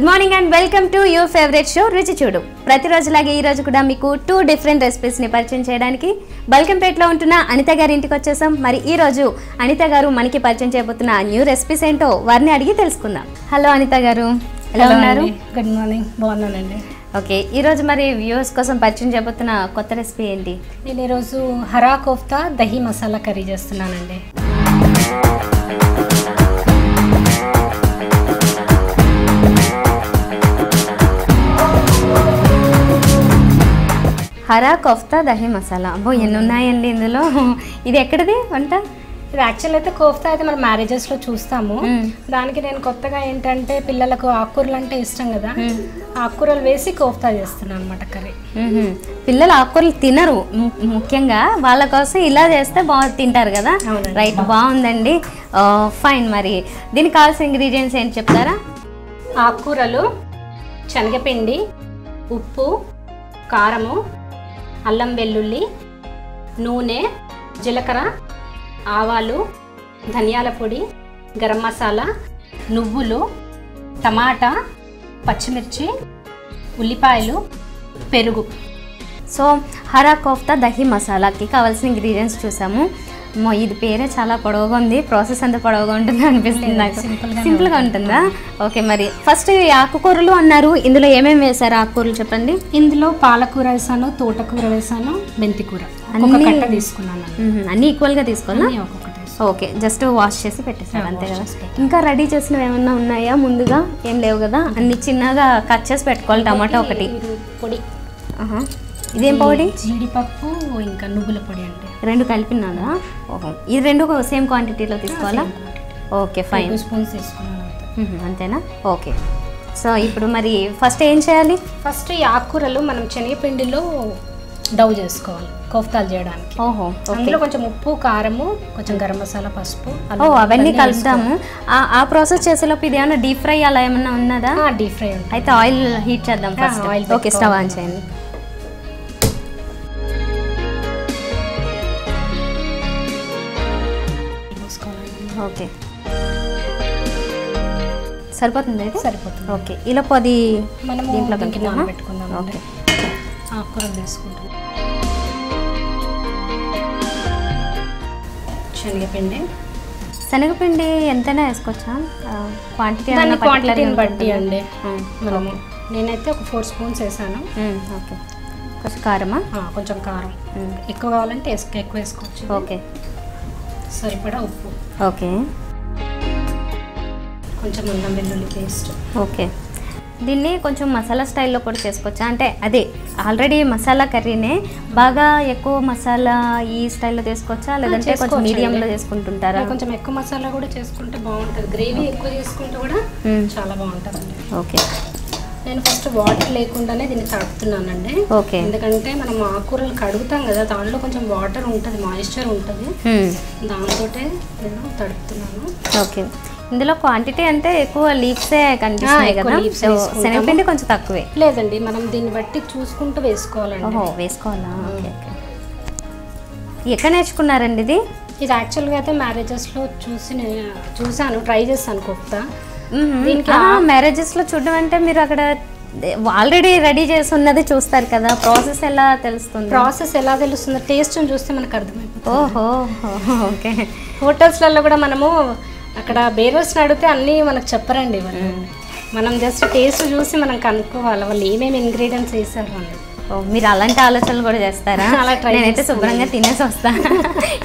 Good morning and welcome to your favourite show రుచి చూడు. ప్రతిరోజులాగే ఈ రోజు కూడా మీకు 2 డిఫరెంట్ రెసిపీస్ని పరిచయం చేయడానికి బల్కంపేటలో ఉంటున్న అనిత గారి ఇంటికి వచ్చేసాం. మరి ఈ రోజు అనిత గారు మనకి పరిచయం చేయబోతున్న న్యూ రెసిపీస్ ఏంటో వారిని అడిగి తెలుసుకుందాం. హలో అనిత గారు, ఎలా ఉన్నారు? గుడ్ మార్నింగ్, బాగున్నానండి. ఓకే, ఈరోజు మరి వ్యూవర్స్ కోసం పరిచయం చేయబోతున్న కొత్త రెసిపీ ఏంటి? నేను ఈరోజు హరా కోఫ్తా దహీ మసాలా కర్రీ చేస్తున్నానండి. హరా కోఫ్తా దహీ మసాలా, అబ్బో ఎన్ని ఉన్నాయండి ఇందులో. ఇది ఎక్కడిది వంట? ఇది యాక్చువల్ అయితే కోఫ్తా అయితే మనం మ్యారేజెస్లో చూస్తాము. దానికి నేను కొత్తగా ఏంటంటే పిల్లలకు ఆకుకూరలు అంటే ఇష్టం కదా, ఆకుకూరలు వేసి కోఫ్తా చేస్తున్నాను అనమాట కర్రీ. పిల్లలు ఆకుకూరలు తినరు, ముఖ్యంగా వాళ్ళ కోసం ఇలా చేస్తే బాగా తింటారు కదా. రైట్, బాగుందండి. ఫైన్, మరి దీనికి కావాల్సిన ఇంగ్రీడియంట్స్ ఏంటి చెప్తారా? ఆకుకూరలు, శనగపిండి, ఉప్పు, కారము, అల్లం వెల్లుల్లి, నూనె, జీలకర్ర, ఆవాలు, ధనియాల పొడి, గరం మసాలా, నువ్వులు, టమాటా, పచ్చిమిర్చి, ఉల్లిపాయలు, పెరుగు. సో హరా కోఫ్తా దహీ మసాలాకి కావాల్సిన ఇంగ్రీడియంట్స్ చూసాము. ఇది పేరే చాలా పొడవుగా ఉంది, ప్రాసెస్ అంత పొడవుగా ఉంటుంది అనిపిస్తుంది నాకు. సింపుల్గా ఉంటుందా? ఓకే, మరి ఫస్ట్ ఆకుకూరలు అన్నారు, ఇందులో ఏమేమి వేసారు ఆకుకూరలు చెప్పండి. ఇందులో పాలకూర వేసాను, తోటకూర వేసాను, మెంతికూర తీసుకున్నాను. అన్నీ ఈక్వల్గా తీసుకోవాలా? ఓకే, జస్ట్ వాష్ చేసి పెట్టేసారు అంతే కదా. ఇంకా రెడీ చేసినవి ఏమన్నా ఉన్నాయా? ముందుగా ఏం లేవు కదా, అన్ని చిన్నగా కట్ చేసి పెట్టుకోవాలి. టమాటా ఒకటి, పొడి. ఇదేం పొడి? జీడిపప్పు, ఇంకా నువ్వుల పొడి. అంటే రెండు కలిపినాదా? ఓహో, ఇది రెండు సేమ్ క్వాంటిటీలో తీసుకోవాలా? ఓకే, 5 స్పూన్స్ తీసుకున్నాను, అంతేనా? ఓకే, సో ఇప్పుడు మరి ఫస్ట్ ఏం చేయాలి? ఫస్ట్ ఈ ఆకుకూరలు మనం శనగపిండిలో డౌ చేసుకోవాలి కోఫ్తాలు చేయడానికి. ఓహో, అందులో కొంచెం ఉప్పు, కారము, కొంచెం గరం మసాలా, పసుపు, అవన్నీ కలుపుతాము. ఆ ప్రాసెస్ చేసేలోపు ఇది ఏమన్నా డీప్ ఫ్రై అలా ఏమన్నా ఉన్నదా? Deep fry. అయితే ఆయిల్ హీట్ చేద్దాం ఫస్ట్. ఓకే, స్టవ్ ఆన్ చేయండి. ఓకే, సరిపోతుంది అయితే? సరిపోతుంది. ఓకే, ఇలా 10 మనం దీంట్లో పెట్టుకుందాం. ఓకే, ఆకుకూరలు వేసుకుంటాం. శనగపిండి ఎంతైనా వేసుకోవచ్చా? క్వాంటిటీని బట్టి అండి. మనము నేనైతే ఒక 4 స్పూన్స్ వేసాను. ఓకే, కొంచెం కారమా? కొంచెం కారం ఎక్కువ కావాలంటే ఎక్కువ వేసుకోవచ్చు. ఓకే, సరిపడా ఉప్పు. ఓకే, కొంచెం అల్లం వెల్లుల్లి పేస్ట్. ఓకే, దీన్ని కొంచెం మసాలా స్టైల్లో కూడా చేసుకోవచ్చా? అంటే అదే ఆల్రెడీ మసాలా కర్రీనే బాగా ఎక్కువ మసాలా ఈ స్టైల్లో చేసుకోవచ్చా, లేదంటే కొంచెం మీడియంలో చేసుకుంటుంటారా? కొంచెం ఎక్కువ మసాలా కూడా చేసుకుంటే బాగుంటుంది, గ్రేవీ ఎక్కువ చేసుకుంటే కూడా చాలా బాగుంటుంది. ఓకే, నేను ఫస్ట్ వాటర్ లేకుండానే దీన్ని తడుపుతున్నానండి. ఓకే, ఎందుకంటే మనం ఆకుకూరలు కడుగుతాం కదా, దాంట్లో కొంచెం వాటర్ ఉంటుంది, మాయిశ్చర్ ఉంటుంది, దాంతో నేను తడుపుతున్నాను. ఓకే, ఇందులో క్వాంటిటీ అంటే ఎక్కువ లీవ్సే కనిపిస్తున్నాయి కదా, శనగపిండి కొంచెం తక్కువే? లేదండి, మనం దీన్ని బట్టి చూసుకుంటూ వేసుకోవాలండి. ఓహో, వేసుకోవాలా? ఓకే, ఎక్కడ నేర్చుకున్నారండి ఇది? ఇది యాక్చువల్గా అయితే మ్యారేజెస్లో చూసాను, ట్రై చేస్తాను కోఫ్తా. దీనికి మ్యారేజెస్లో చూడడం అంటే మీరు అక్కడ ఆల్రెడీ రెడీ చేసి ఉన్నది చూస్తారు కదా, ప్రాసెస్ ఎలా తెలుస్తుంది? ప్రాసెస్ ఎలా తెలుస్తుంది? టేస్ట్ చూస్తే మనకు అర్థమైపోతుంది. ఓహో, ఓకే. హోటల్స్లలో కూడా మనము అక్కడ బేరర్స్ని అడిగితే అన్నీ మనకు చెప్పరండి వాళ్ళు. మనం జస్ట్ టేస్ట్ చూసి మనం కనుక్కోవాలి వాళ్ళు ఏమేమి ఇంగ్రీడియంట్స్ వేసారు అని. మీరు అలాంటి ఆలోచనలు కూడా చేస్తారా? అలా ట్రై. నేనైతే శుభ్రంగా తినేసి వస్తాను,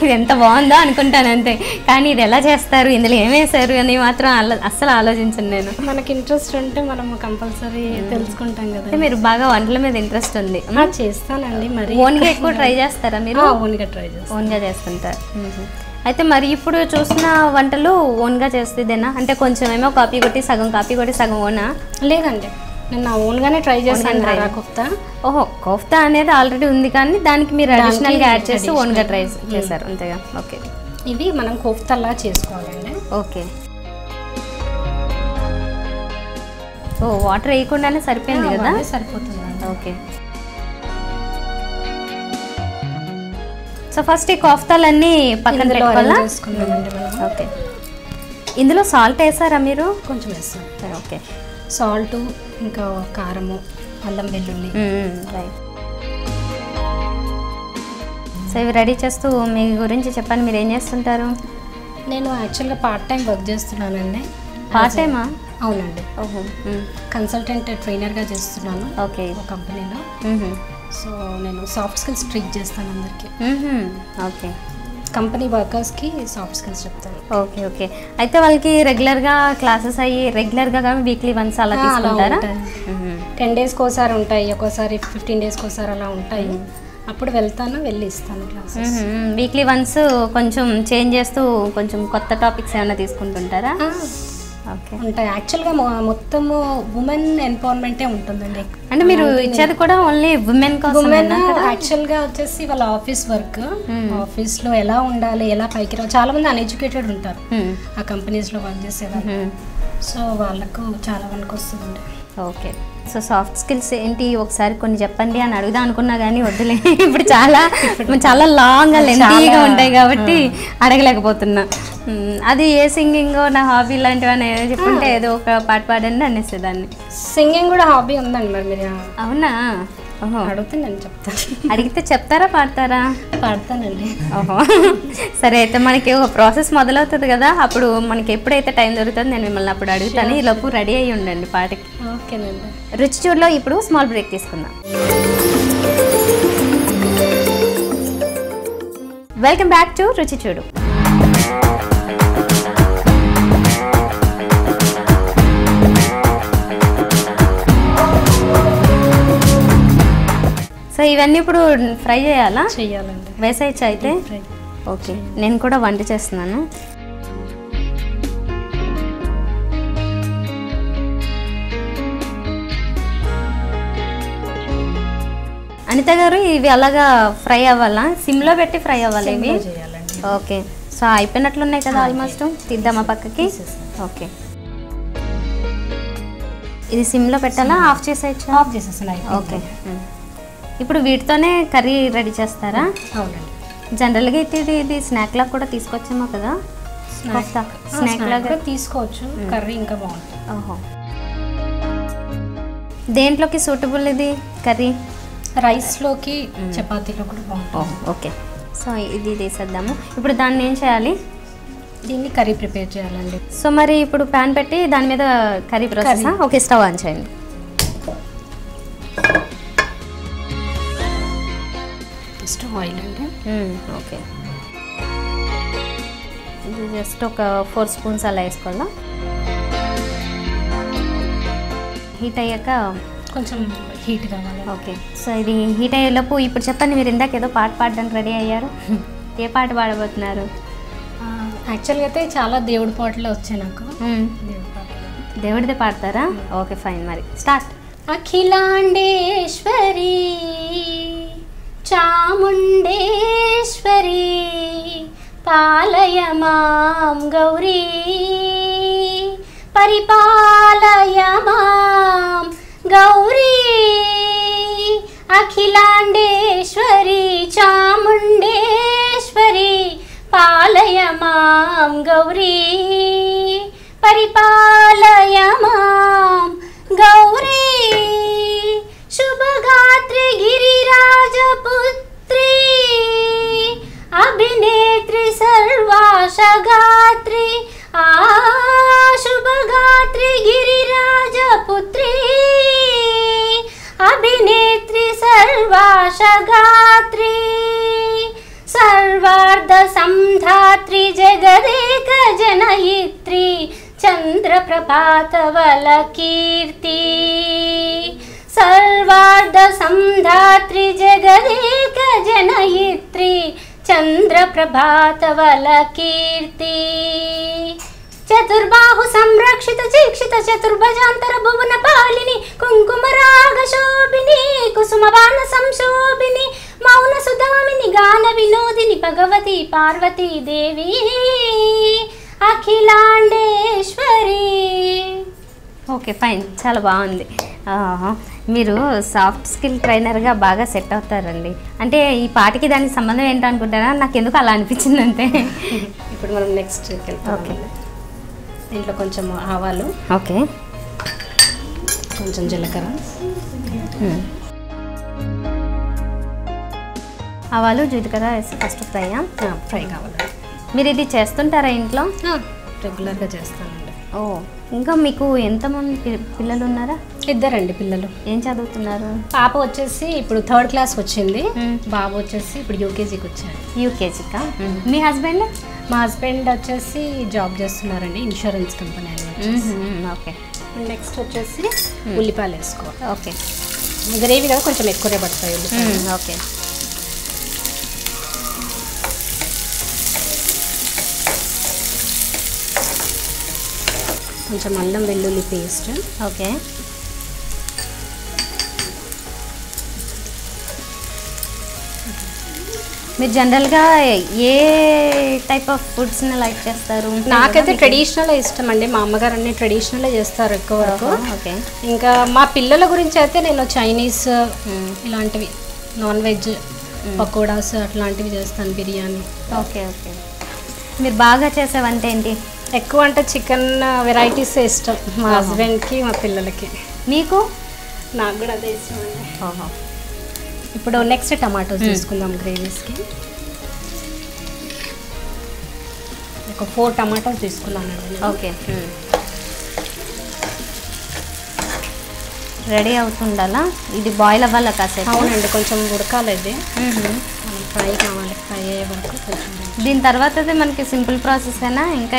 ఇది ఎంత బాగుందో అనుకుంటాను అంతే, కానీ ఇది ఎలా చేస్తారు, ఇందులో ఏం వేసారు అని మాత్రం అస్సలు ఆలోచించను నేను. మనకి ఇంట్రెస్ట్ ఉంటే మనం కంపల్సరీ తెలుసుకుంటాం కదా. మీరు బాగా వంటల మీద ఇంట్రెస్ట్ ఉంది? చేస్తానండి. మరి ఓన్గా ఎక్కువ ట్రై చేస్తారా మీరు? ఓన్గా ట్రై చేస్తాను. ఓన్గా చేస్తుంటారు. అయితే మరి ఇప్పుడు చూసిన వంటలు ఓన్గా చేస్తేదేనా? అంటే కొంచెం ఏమో కాపీ కొట్టి సగం ఓనా? లేదండి, నేను నా ఓన్గానే ట్రై చేస్తాను హరా కోఫ్తా. ఓహో, కోఫ్తా అనేది ఆల్రెడీ ఉంది కానీ దానికి మీరు అడిషనల్గా యాడ్ చేసి ఓన్గా ట్రై చేశారు అంతేగా? ఓకే, ఇవి మనం కోఫ్తాలా చేసుకోవాలండి. ఓకే, వాటర్ వేయకుండానే సరిపోయింది కదా? సరిపోతుంది. ఓకే, సో ఫస్ట్ ఈ కోఫ్తాలన్నీ పక్కన పెట్టుకోవాలా? ఓకే, ఇందులో సాల్ట్ వేసారా మీరు? కొంచెం వేస్తాం. ఓకే, సాల్ట్, ఇంకా కారము, అల్లం వెల్లుల్లి. రైట్. సో ఇవి రెడీ చేస్తూ మీ గురించి చెప్పండి, మీరు ఏం చేస్తుంటారు? నేను యాక్చువల్గా పార్ట్ టైం వర్క్ చేస్తున్నానండి. పార్ట్ టైమా? అవునండి. ఓహో. కన్సల్టెంట్ ట్రైనర్గా చేస్తున్నాను ఓకే. ఒక కంపెనీలో. సో నేను సాఫ్ట్ స్కిల్స్ ట్రీట్ చేస్తాను అందరికీ. ఓకే. కంపెనీ వర్కర్స్కి సాఫ్ట్ స్కిల్స్ చెప్తాను. Okay okay. అయితే వాళ్ళకి రెగ్యులర్గా క్లాసెస్ అయ్యి రెగ్యులర్గా కానీ వీక్లీ వన్స్ అలా తీసుకుంటారా? 10 డేస్కి ఒకసారి ఉంటాయి, ఒక్కోసారి 15 డేస్కి ఒకసారి అలా ఉంటాయి. అప్పుడు వెళ్తాను, వెళ్ళి ఇస్తాను క్లాసెస్. వీక్లీ వన్స్ కొంచెం చేంజ్ చేస్తూ కొంచెం కొత్త టాపిక్స్ ఏమైనా తీసుకుంటుంటారా? ఓకే. ఉంటాయి. యాక్చువల్గా మొత్తము ఉమెన్ ఎంపవర్మెంటే ఉంటుందండి. అంటే మీరు ఇచ్చేది కూడా ఓన్లీ ఉమెన్ కోసం? ఉమెన్ యాక్చువల్గా వచ్చేసి వాళ్ళ ఆఫీస్ వర్క్, ఆఫీస్లో ఎలా ఉండాలి, ఎలా పైకి రావాలి. చాలా మంది అన్ఎడ్యుకేటెడ్ ఉంటారు ఆ కంపెనీస్లో వర్క్ చేసేవాళ్ళు. సో వాళ్ళకు చాలా వరకు వస్తుందండి. ఓకే. సో సాఫ్ట్ స్కిల్స్ ఏంటి ఒకసారి కొన్ని చెప్పండి అని అడుగుదాం అనుకున్నా కానీ వద్దులే, ఇప్పుడు చాలా లాంగ్ లెంతీగా ఉంటాయి కాబట్టి అడగలేకపోతున్నా. అది ఏ సింగింగ్ నా హాబీ లాంటివని చెప్పుంటే ఏదో ఒక పాట పాడండి అనేసేదాన్ని. సింగింగ్ కూడా హాబీ ఉందండి. మరి మీరు అవునా? ఓహో. అడిగితే నేను చెప్తాను. అడిగితే చెప్తారా, పాడతారా? పాడతానండి. ఓహో. సరే, అయితే మనకి ఒక ప్రాసెస్ మొదలవుతుంది కదా, అప్పుడు మనకి ఎప్పుడైతే టైం దొరుకుతుందో నేను మిమ్మల్ని అప్పుడు అడుగుతాను. ఈ లోపు రెడీ అయ్యి ఉండండి పాటకి. ఓకేనండి. రుచి చూడలో ఇప్పుడు స్మాల్ బ్రేక్ తీసుకుందాం. వెల్కమ్ బ్యాక్ టు రుచి చూడు. సో ఇవన్నీ ఇప్పుడు ఫ్రై చేయాలా? చేయాలండి. వేసేయచ్చా అయితే? ఓకే. నేను కూడా వంట చేస్తున్నాను. అనిత గారు, ఇవి అలాగా ఫ్రై అవ్వాలా? సిమ్లో పెట్టి ఫ్రై అవ్వాలి ఇవి? ఓకే. సో అయిపోయినట్లున్నాయి కదా ఆల్మోస్ట్. తీద్దామా పక్కకి? ఓకే. ఇది సిమ్లో పెట్టాలా, ఆఫ్ చేసేయచ్చా? ఆఫ్ చేసేసాను. ఓకే. ఇప్పుడు వీటితోనే కర్రీ రెడీ చేస్తారా? అవునండి. జనరల్గా అయితే ఇది స్నాక్ లాగా కూడా తీసుకొచ్చామో కదా? స్నాక్ లాగా తీసుకోవచ్చు, కర్రీ ఇంకా బాగుంటుంది. ఓహో. దేంట్లోకి సూటబుల్ ఇది కర్రీ? రైస్లోకి, చపాతీలో కూడా బాగుంటుంది. ఓకే. సో ఇది తీసేద్దాము. ఇప్పుడు దాన్ని ఏం చేయాలి? దీన్ని కర్రీ ప్రిపేర్ చేయాలండి. సో మరి ఇప్పుడు ప్యాన్ పెట్టి దాని మీద curry process. Okay, stove on చేయండి. ఫస్ట్ ఆయిల్ అండి. ఓకే. ఇది జస్ట్ ఒక 4 స్పూన్స్ అలా వేసుకోవాలా? హీట్ అయ్యాక కొంచెం హీట్ కావాలి. ఓకే. సో ఇది హీట్ అయ్యేలోపు ఇప్పుడు చెప్పండి, మీరు ఇందాక ఏదో పాట పాడడానికి రెడీ అయ్యారు. ఏ పాట పాడబోతున్నారు? యాక్చువల్గా అయితే చాలా దేవుడి పాటలు వచ్చాయి నాకు. దేవుడిదే పాడతారా? Okay, fine. మరి స్టార్ట్. అఖిలాండేశ్వరి చాముండేశ్వరి పాలయ మాం గౌరీ పరిపాలయ మాం గౌరీ. అఖిలాండేశ్వరి చాముండేశ్వరి పాలయ మాం గౌరీ పరిపాలయ మాం గౌరీ. శుభగాత్రి గిరిరాజపుత్రి అభినేత్రి సర్వాశగాత్రి. శుభగాత్రి గిరిరాజపుత్రి అభినేత్రి సర్వాశగాత్రి. సర్వార్ధ సంధాత్రి జగదేక జనయిత్రి చంద్రప్రభాతవల కీర్తి. సర్వార్ధ సంధాత్రి జగదేక జనయిత్రి చంద్రప్రభాతవల కీర్తి. చతుర్బాహు సంరక్షిత చీక్షిత చతుర్భజాంతర భువన పాలిని కుంకుమరాగ శోభిని కుసుమబాణ సంశోభిని మౌన సుధామిని గాన వినోదిని భగవతి పార్వతీ దేవి అఖిలాండేశ్వరి. Okay, fine. చాలా బాగుంది. మీరు సాఫ్ట్ స్కిల్ ట్రైనర్గా బాగా సెట్ అవుతారండి. అంటే ఈ పాటకి దానికి సంబంధం ఏంటో అనుకుంటారా? నాకు ఎందుకు అలా అనిపించింది అంతే. ఇప్పుడు మనం నెక్స్ట్ వెళ్తాం. ఓకే. దీంట్లో కొంచెం ఆవాలు. ఓకే. కొంచెం జీలకర్ర, ఆవాలు జీలకర్ర వేసి ఫస్ట్ ఫ్రై కావాలి. మీరు ఇది చేస్తుంటారా ఇంట్లో? రెగ్యులర్గా చేస్తానండి. ఓ, ఇంకా మీకు ఎంతమంది పిల్లలు ఉన్నారా? 2 పిల్లలు. ఏం చదువుతున్నారు? పాప వచ్చేసి ఇప్పుడు 3rd క్లాస్కి వచ్చింది, బాబు వచ్చేసి ఇప్పుడు యూకేజీకి వచ్చాడు. యూకేజీకా? మీ హస్బెండ్? మా హస్బెండ్ వచ్చేసి జాబ్ చేస్తున్నారండి, ఇన్సూరెన్స్ కంపెనీ అని. ఓకే. నెక్స్ట్ వచ్చేసి ఉల్లిపాయలు వేసుకోవాలి. ఓకే. గ్రేవీ కదా కొంచెం ఎక్కువనే పడతాయి ఉల్లిపాయలు. ఓకే. కొంచెం అల్లం వెల్లుల్లి పేస్ట్. ఓకే. మీరు జనరల్గా ఏ టైప్ ఆఫ్ ఫుడ్స్ని లైక్ చేస్తారు? నాకైతే ట్రెడిషనల్ ఇష్టం అండి, మా అమ్మగారు అన్ని ట్రెడిషనలే చేస్తారు ఎక్కువ వరకు. ఓకే. ఇంకా మా పిల్లల గురించి అయితే నేను చైనీస్ ఇలాంటివి, నాన్ వెజ్ పకోడాస్ అట్లాంటివి చేస్తాను, బిర్యానీ. ఓకే. ఓకే. మీరు బాగా చేసే వంట ఏంటి? ఎక్కువ అంటే చికెన్ వెరైటీస్ ఇష్టం మా హస్బెండ్కి, మా పిల్లలకి. మీకు? నాకు కూడా అదే ఇష్టం అండి. ఓహో. ఇప్పుడు నెక్స్ట్ టమాటోస్ తీసుకుందాం గ్రేవీస్కి. ఒక 4 టమాటోస్ తీసుకున్నానండి. ఓకే. రెడీ అవుతుండాలా? ఇది బాయిల్ అవ్వాలా కాసేపు? అవునండి, కొంచెం ఉడకాలి. ఇది ఫ్రై కావాలి, ఫ్రై అయ్యే వరకు కొంచెం. దీని తర్వాత మనకి సింపుల్ ప్రాసెస్ అయినా ఇంకా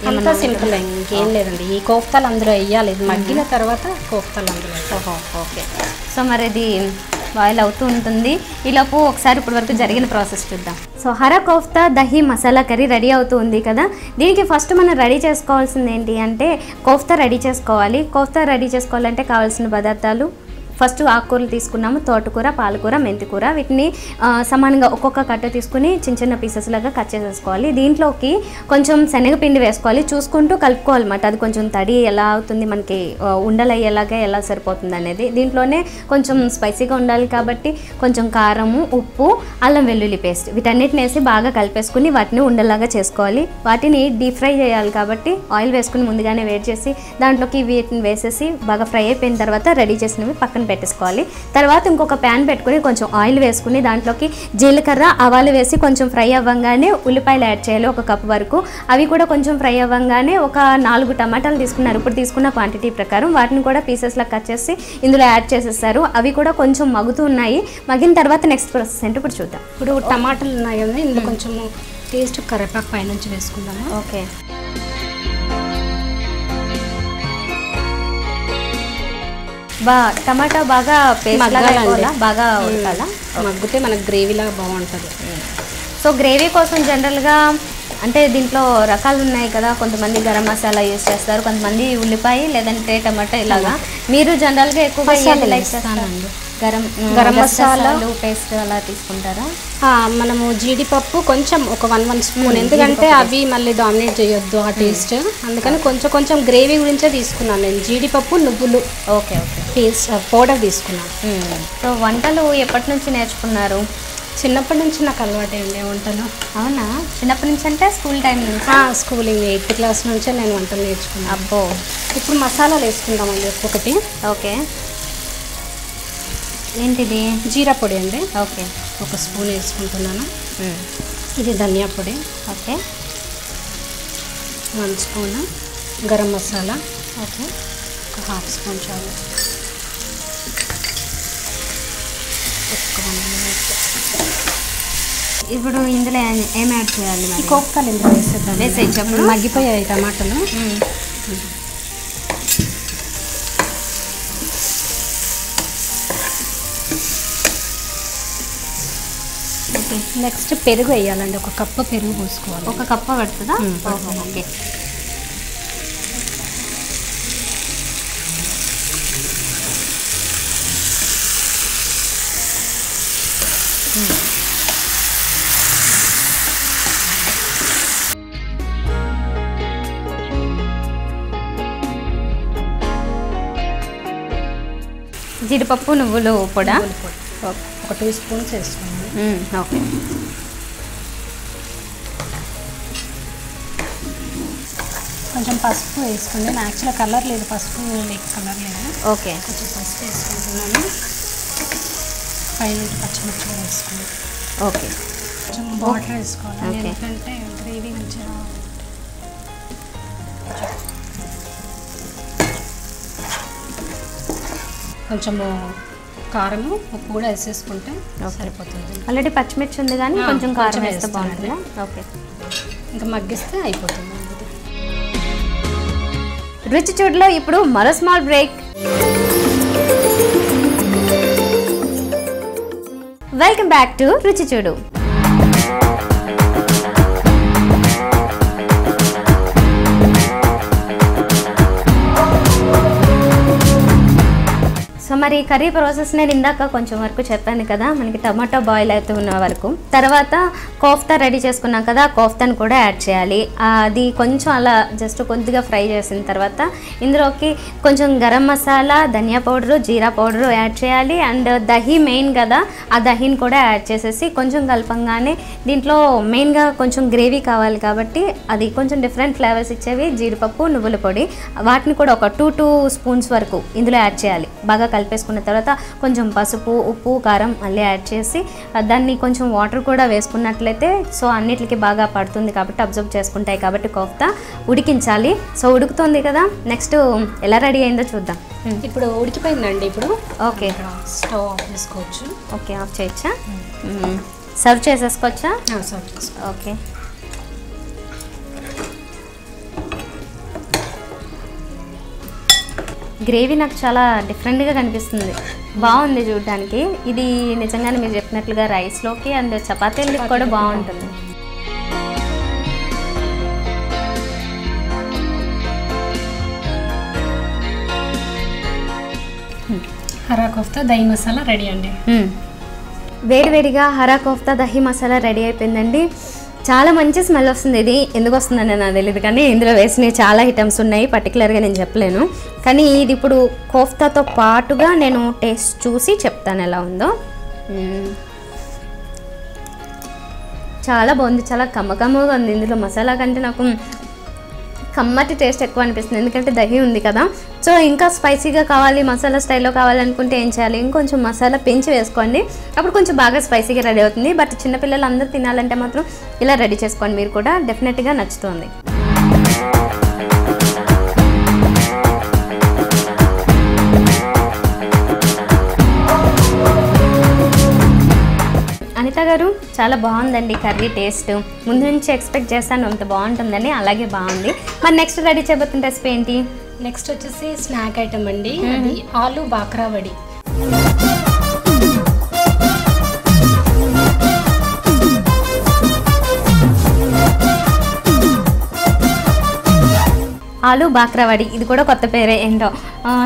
అంతా సింపుల్, ఇంకేం లేదండి. ఈ కోఫ్తాలు అందులో వేయాలి, ఇది మగ్గిన తర్వాత కోఫ్తాలు అందులో. ఓకే. సో మరి ఇది బాయిల్ అవుతూ ఉంటుంది. ఈలోపు ఒకసారి ఇప్పటి వరకు జరిగిన ప్రాసెస్ చూద్దాం. So hara kofta dahi masala curry ready అవుతూ ఉంది కదా. దీనికి ఫస్ట్ మనం రెడీ చేసుకోవాల్సింది ఏంటి అంటే కోఫ్తా రెడీ చేసుకోవాలి. కోఫ్తా రెడీ చేసుకోవాలంటే కావాల్సిన పదార్థాలు ఫస్ట్ ఆకుకూరలు తీసుకున్నాము, తోటకూర, పాలకూర, మెంతికూర. వీటిని సమానంగా ఒక్కొక్క కట్ట తీసుకుని చిన్న చిన్న పీసెస్ లాగా కట్ చేసేసుకోవాలి. దీంట్లోకి కొంచెం శనగపిండి వేసుకోవాలి, చూసుకుంటూ కలుపుకోవాలన్నమాట. అది కొంచెం తడి ఎలా అవుతుంది మనకి ఉండలయ్యేలాగా ఎలా సరిపోతుంది అనేది. దీంట్లోనే కొంచెం స్పైసీగా ఉండాలి కాబట్టి కొంచెం కారము, ఉప్పు, అల్లం వెల్లుల్లి పేస్ట్ వీటన్నిటిని వేసి బాగా కలిపేసుకుని వాటిని ఉండలాగా చేసుకోవాలి. వాటిని డీప్ ఫ్రై చేయాలి కాబట్టి ఆయిల్ వేసుకుని ముందుగానే వేడి చేసి దాంట్లోకి వీటిని వేసేసి బాగా ఫ్రై అయిపోయిన తర్వాత రెడీ చేసినవి పక్కన పెట్టేసుకోవాలి. తర్వాత ఇంకొక ప్యాన్ పెట్టుకుని కొంచెం ఆయిల్ వేసుకుని దాంట్లోకి జీలకర్ర, ఆవాలు వేసి కొంచెం ఫ్రై అవ్వగానే ఉల్లిపాయలు యాడ్ చేయాలి, 1 కప్ వరకు. అవి కూడా కొంచెం ఫ్రై అవ్వగానే ఒక 4 టమాటాలు తీసుకున్నారు, ఇప్పుడు తీసుకున్న క్వాంటిటీ ప్రకారం. వాటిని కూడా పీసెస్లా కట్ చేసి ఇందులో యాడ్ చేసేస్తారు. అవి కూడా కొంచెం మగ్గుతూ ఉన్నాయి. మగ్గిన తర్వాత నెక్స్ట్ ప్రాసెస్ ఏంటో ఇప్పుడు చూద్దాం. ఇప్పుడు టమాటాలు ఉన్నాయి కదా, ఇందులో కొంచెం టేస్ట్ కరివేపాకు పైనుంచి వేసుకుందాము. ఓకే. టమాటా బాగా బాగా ఉడకాలా? మగ్గితే మనకు గ్రేవీలాగా బాగుంటుంది. సో గ్రేవీ కోసం జనరల్గా అంటే దీంట్లో రకాలు ఉన్నాయి కదా, కొంతమంది గరం మసాలా యూజ్ చేస్తారు, కొంతమంది ఉల్లిపాయ లేదంటే టమాటా ఇలాగా. మీరు జనరల్గా ఎక్కువగా లైక్ చేస్తానండి గరం మసాలా పేస్ట్ అలా తీసుకుంటారా? మనము జీడిపప్పు కొంచెం ఒక 1 స్పూన్, ఎందుకంటే అవి మళ్ళీ డామినేట్ చేయొద్దు ఆ టేస్ట్, అందుకని కొంచెం గ్రేవీ గురించే తీసుకున్నాను నేను. జీడిపప్పు, నువ్వులు ఓకే పేస్ట్ పౌడర్ తీసుకున్నాను. సో వంటలు ఎప్పటి నుంచి నేర్చుకున్నారు? చిన్నప్పటి నుంచి నాకు అలవాటే అండి వంటలు. అవునా? చిన్నప్పటి నుంచి అంటే స్కూల్ టైం నుంచి? స్కూలింగ్ 8th క్లాస్ నుంచే నేను వంటలు నేర్చుకున్నాను. అబ్బో. ఇప్పుడు మసాలాలు వేసుకుందామండి ఒక్కొక్కటి. ఓకే. ఏంటిది? జీరా పొడి అండి. ఓకే. 1 స్పూన్ వేసుకుంటున్నాను. ఇది ధనియా పొడి. Okay. 1 spoon garam masala. Okay. ఒక 1/2 స్పూన్ చాలు. ఇప్పుడు ఇందులో ఏం యాడ్ చేయాలి? ఈ కోఫ్తాలు ఇందులో వేసేద్దాం. వేసేయప్పుడు మగ్గిపోయాయి టమాటాలు. నెక్స్ట్ పెరుగు వేయాలండి, 1 కప్పు పెరుగు పోసుకోవాలి. 1 కప్పు పడుతుందా? ఓకే. జీడిపప్పు, నువ్వులు పొడా ఒక 2 స్పూన్స్ వేసుకున్నాను. ఓకే. కొంచెం పసుపు వేసుకోండి. యాక్చువల్గా కలర్ లేదు, పసుపు కలర్ లేదు. ఓకే. కొంచెం పసుపు వేసుకుంటున్నాను. పైన పచ్చిమిర్చి వేసుకున్నాను. ఓకే. కొంచెం వాటర్ వేసుకోవాలి ఎందుకంటే గ్రేవీ మంచిగా కొంచెము కారము ఉప్పు కూడా వేసేసుకుంటే సరిపోతుంది. ఆల్రెడీ పచ్చిమిర్చి ఉంది కానీ కొంచెం కారం వేస్తే బాగుంటుంది. ఓకే, ఇంకా మగ్గిస్తే అయిపోతుంది. రుచి చూడలో ఇప్పుడు మరో small break. Welcome back to రుచి చూడు. సో మరి కర్రీ ప్రాసెస్ నేను ఇందాక కొంచెం వరకు చెప్పాను కదా, మనకి టమాటో బాయిల్ అవుతున్న వరకు. తర్వాత కోఫ్తా రెడీ చేసుకున్నాం కదా, కోఫ్తాను కూడా యాడ్ చేయాలి. అది కొంచెం అలా జస్ట్ కొద్దిగా ఫ్రై చేసిన తర్వాత ఇందులోకి కొంచెం గరం మసాలా, ధనియా పౌడరు, జీరా పౌడరు యాడ్ చేయాలి. అండ్ దహి మెయిన్ కదా, ఆ దహిని కూడా యాడ్ చేసేసి కొంచెం కలపంగానే దీంట్లో మెయిన్గా కొంచెం గ్రేవీ కావాలి కాబట్టి అది కొంచెం డిఫరెంట్ ఫ్లేవర్స్ ఇచ్చేవి జీడిపప్పు, నువ్వుల పొడి, వాటిని కూడా ఒక 2 స్పూన్స్ వరకు ఇందులో యాడ్ చేయాలి. బాగా కలిపేసుకున్న తర్వాత కొంచెం పసుపు, ఉప్పు, కారం మళ్ళీ యాడ్ చేసి దాన్ని కొంచెం వాటర్ కూడా వేసుకున్నట్లయితే సో అన్నిటికీ బాగా పడుతుంది కాబట్టి అబ్జర్వ్ చేసుకుంటాయి కాబట్టి కోఫ్తా ఉడికించాలి. సో ఉడుకుతుంది కదా, నెక్స్ట్ ఎలా రెడీ అయిందో చూద్దాం. ఇప్పుడు ఉడికిపోయిందండి. ఇప్పుడు ఓకే, స్టవ్ ఆఫ్ చేసుకోవచ్చు. ఓకే, ఆఫ్ చేయొచ్చా? సర్వ్ చేసేసుకోవచ్చా? సర్వ్ చేసుకో. ఓకే, గ్రేవీ నాకు చాలా డిఫరెంట్గా కనిపిస్తుంది, బాగుంది చూడడానికి. ఇది నిజంగానే మీరు చెప్పినట్లుగా రైస్లోకి అండ్ చపాతీలకి కూడా బాగుంటుంది. హరా కోఫ్తా దహి మసాలా రెడీ అండి. వేడివేడిగా హరా కోఫ్తా దహి మసాలా రెడీ అయిపోయిందండి. చాలా మంచి స్మెల్ వస్తుంది. ఇది ఎందుకు వస్తుందని నాకు తెలియదు కానీ ఇందులో వేసినవి చాలా ఐటమ్స్ ఉన్నాయి, పర్టికులర్గా నేను చెప్పలేను. కానీ ఇది ఇప్పుడు కోఫ్తాతో పాటుగా నేను టేస్ట్ చూసి చెప్తాను ఎలా ఉందో. చాలా బాగుంది, చాలా కమ్మకమ్మగా ఉంది. ఇందులో మసాలా కంటే నాకు కమ్మటి టేస్ట్ ఎక్కువ అనిపిస్తుంది ఎందుకంటే దహి ఉంది కదా. సో ఇంకా స్పైసీగా కావాలి, మసాలా స్టైల్లో కావాలనుకుంటే ఏం చేయాలి, ఇంకొంచెం మసాలా పెంచి వేసుకోండి, అప్పుడు కొంచెం బాగా స్పైసీగా రెడీ అవుతుంది. బట్ చిన్నపిల్లలు అందరూ తినాలంటే మాత్రం ఇలా రెడీ చేసుకోండి, మీరు కూడా డెఫినెట్గా నచ్చుతుంది. అనిత గారు, చాలా బాగుందండి కర్రీ. టేస్ట్ ముందు నుంచి ఎక్స్పెక్ట్ చేస్తాను అంత బాగుంటుందని, అలాగే బాగుంది. మరి నెక్స్ట్ రెడీ చేయబోతున్న రెసిపీ ఏంటి? నెక్స్ట్ వచ్చేసి స్నాక్ ఐటమ్ అండి, అది ఆలు బాక్రా వడి. ఆలు బాక్రా వడి, ఇది కూడా కొత్త పేరే ఏంటో.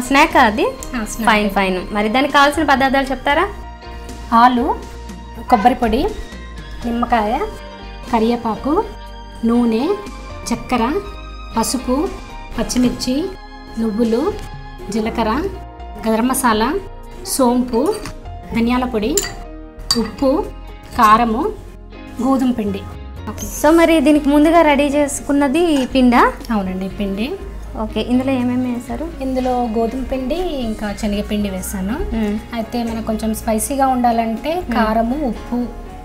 స్నాక్ అది? Fine fine. మరి దానికి కావాల్సిన పదార్థాలు చెప్తారా? ఆలు, కొబ్బరి పొడి, నిమ్మకాయ, కరివేపాకు, నూనె, చక్కెర, పసుపు, పచ్చిమిర్చి, నువ్వులు, జీలకర్ర, గరం మసాలా, సోంపు, ధనియాల పొడి, ఉప్పు, కారము, గోధుమ పిండి. ఓకే, సో మరి దీనికి ముందుగా రెడీ చేసుకున్నది పిండా? అవునండి, పిండి. ఓకే, ఇందులో ఏమేమి వేశారు? ఇందులో గోధుమ పిండి ఇంకా శనగపిండి వేసాను. అయితే మనకు కొంచెం స్పైసీగా ఉండాలంటే కారము, ఉప్పు,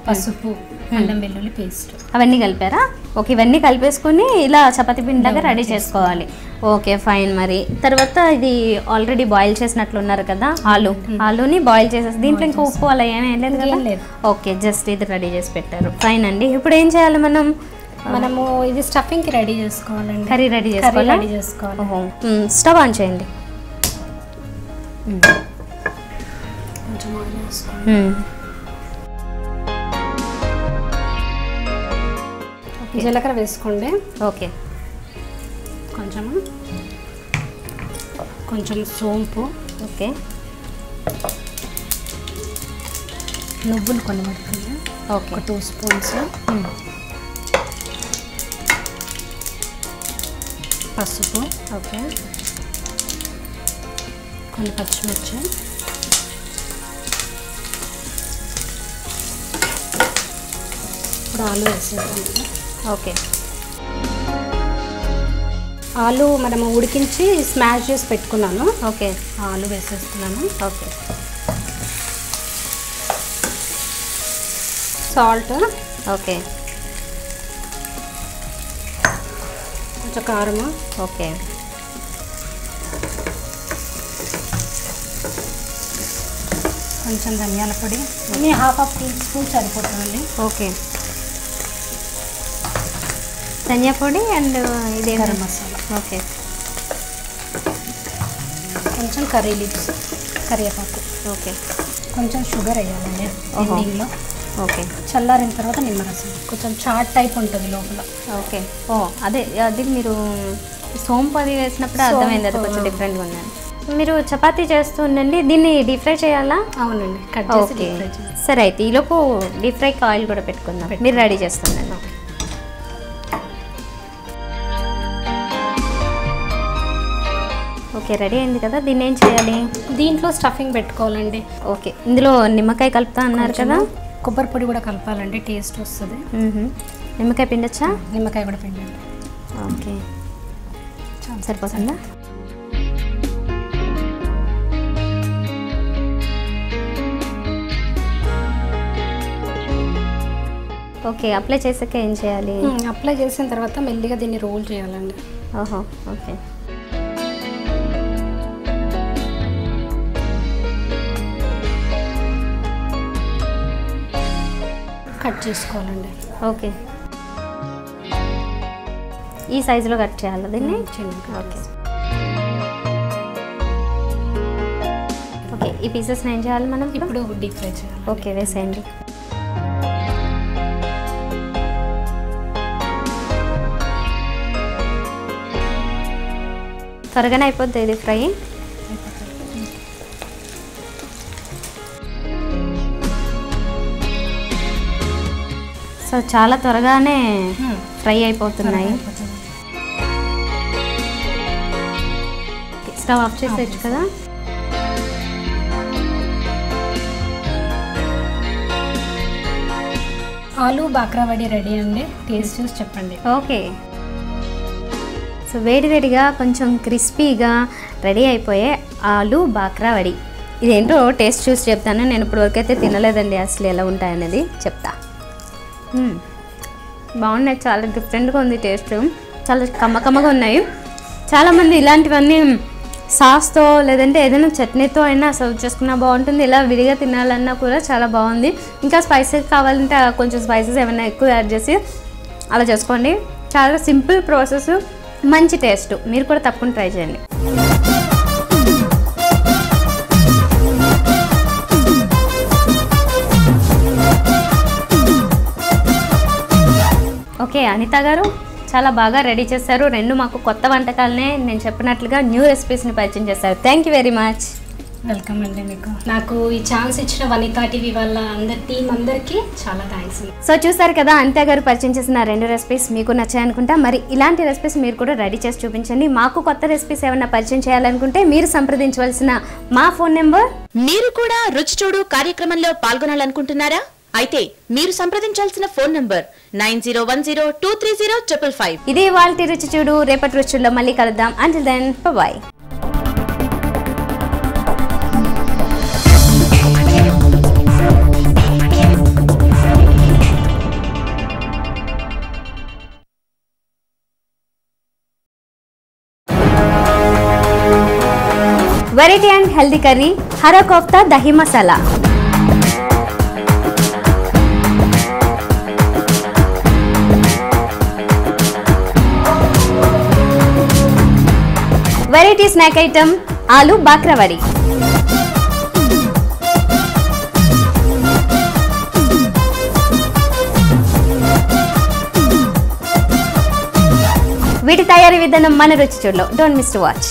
పసుపు, అల్లం వెల్లుల్లి పేస్ట్ అవన్నీ కలిపారా? ఓకే, ఇవన్నీ కలిపేసుకుని ఇలా చపాతీ పిండిలాగా రెడీ చేసుకోవాలి. Okay fine. మరి తర్వాత ఇది ఆల్రెడీ బాయిల్ చేసినట్లున్నారు కదా, ఆలుని బాయిల్ చేసేసి దీంట్లో ఇంకా ఉప్పు అలా ఏమేం లేదు కదా? ఓకే, జస్ట్ ఇది రెడీ చేసి పెట్టారు. ఫైన్ అండి. ఇప్పుడు ఏం చేయాలి మనము ఇది స్టఫింగ్కి రెడీ చేసుకోవాలండి. కర్రీ రెడీ చేసుకోవాలి. ఓహో, స్టవ్ ఆన్ చేయండి. కొంచెం ఆయిల్ వేసుకోండి. జీలకర్ర వేసుకోండి. ఓకే, కొంచెం సోంపు. ఓకే, నువ్వులు కొన్ని పడుతుంది. Okay, 2 spoons. పసుపు. ఓకే, కొన్ని పచ్చిమిర్చి, ఇప్పుడు ఆలు వేసేయాలి. ఓకే, ఆలు మనము ఉడికించి స్మాష్ చేసి పెట్టుకున్నాను. ఓకే. ఆలు వేసేస్తున్నాను. ఓకే. సాల్ట్. ఓకే. కొంచెం కారము. ఓకే. కొంచెం ధనియాల పొడి, అన్నీ 1/2 టీ స్పూన్ సరిపోతుందండి. ఓకే. ధనియా పొడి అండ్ ఇది గరం మసాలా. ఓకే. కొంచెం కర్రీ లీవ్స్, కరివేపాకు. ఓకే. కొంచెం షుగర్ వేయాలండి ఎండింగ్లో. ఓకే. చల్లారిన తర్వాత నిమ్మరసం. కొంచెం చాట్ టైప్ ఉంటుంది లోపల. ఓకే. అది మీరు సోంపు అది వేసినప్పుడు అర్థమైంది, అది కొంచెం డిఫరెంట్గా ఉందని. మీరు చపాతీ చేస్తూ ఉండండి. దీన్ని డీప్ ఫ్రై చేయాలా? అవునండి, కట్ చేసి డీప్ ఫ్రై చేయాలి. సరే, అయితే ఈలోపు డీప్ ఫ్రైకి ఆయిల్ కూడా పెట్టుకుందాం. మీరు రెడీ చేస్తుండండి. ఓకే, రెడీ అయింది కదా. దీన్ని ఏం చేయాలి? దీంట్లో స్టఫింగ్ పెట్టుకోవాలండి. ఓకే. ఇందులో నిమ్మకాయ కలుపుతా అన్నారు కదా, కొబ్బరి పొడి కూడా కలపాలండి, టేస్ట్ వస్తుంది. నిమ్మకాయ పిండొచ్చా? నిమ్మకాయ కూడా పిండండి. ఓకే, సరిపోతుందా? ఓకే, అప్లై చేసాక ఏం చేయాలి? అప్లై చేసిన తర్వాత మెల్లిగా దీన్ని రోల్ చేయాలండి. ఓహో, ఓకే. కట్ చేసుకోవాలండి. ఓకే, ఈ సైజులో కట్ చేయాలి దీన్ని. ఓకే. ఓకే, ఈ పీసెస్ని ఏం చేయాలి మనం ఇప్పుడు? డీప్ ఫ్రై చేయాలి. ఓకే, వేసేయండి. త్వరగానే అయిపోద్ది ఇది ఫ్రై. సో చాలా త్వరగానే ఫ్రై అయిపోతున్నాయి. స్టవ్ ఆఫ్ చేసేయచ్చు కదా. ఆలు బాక్రావడి రెడీ అండి. టేస్ట్ చూసి చెప్పండి. ఓకే. సో వేడివేడిగా కొంచెం క్రిస్పీగా రెడీ అయిపోయే ఆలు బాక్రావడి. ఇదేంటో టేస్ట్ చూసి చెప్తాను. నేను ఇప్పటివరకు అయితే తినలేదండి, అసలు ఎలా ఉంటాయనేది చెప్తా. బాగున్నాయి, చాలా డిఫరెంట్గా ఉంది టేస్ట్, చాలా కమ్మకమ్మగా ఉన్నాయి. చాలామంది ఇలాంటివన్నీ సాస్తో లేదంటే ఏదైనా చట్నీతో అయినా సర్వ్ చేసుకున్నా బాగుంటుంది. ఇలా విడిగా తినాలన్నా కూడా చాలా బాగుంది. ఇంకా స్పైసెస్ కావాలంటే కొంచెం స్పైసెస్ ఏమైనా ఎక్కువ యాడ్ చేసి అలా చేసుకోండి. చాలా సింపుల్ ప్రాసెస్, మంచి టేస్ట్. మీరు కూడా తప్పకుండా ట్రై చేయండి. ఓకే, అనిత గారు చాలా బాగా రెడీ చేశారు. రెండు మాకు కొత్త వంటకాలనే నేను చెప్పినట్లుగా న్యూ రెసిపీస్ని పరిచయం చేశారు. Thank you very much. Welcome అండి. మీకు నాకు ఈ ఛాన్స్ ఇచ్చిన వనితా టీవీ వాళ్ళ టీం అందరికీ చాలా థ్యాంక్స్. సో చూసారు కదా, అనిత గారు పరిచయం చేసిన రెండు రెసిపీస్ మీకు నచ్చాయనుకుంటా. మరి ఇలాంటి రెసిపీస్ మీరు కూడా రెడీ చేసి చూపించండి. మాకు కొత్త రెసిపీస్ ఏమైనా పరిచయం చేయాలనుకుంటే మీరు సంప్రదించవలసిన మా ఫోన్ నెంబర్. మీరు కూడా రుచి చూడు కార్యక్రమంలో పాల్గొనాలనుకుంటున్నారా? అయితే మీరు సంప్రదించాల్సిన ఫోన్ నంబర్ 9010230555. ఇదే వాళ్ళ రుచి చూడు. రేపటి రుచుల్లో మళ్ళీ కలుద్దాం. Until then bye. Variety and healthy curry hara kofta dahi masala. Variety snack item aloo bhakarwadi. వీటి తయారీ విధానం మన రుచి చూడలో. Don't miss to watch.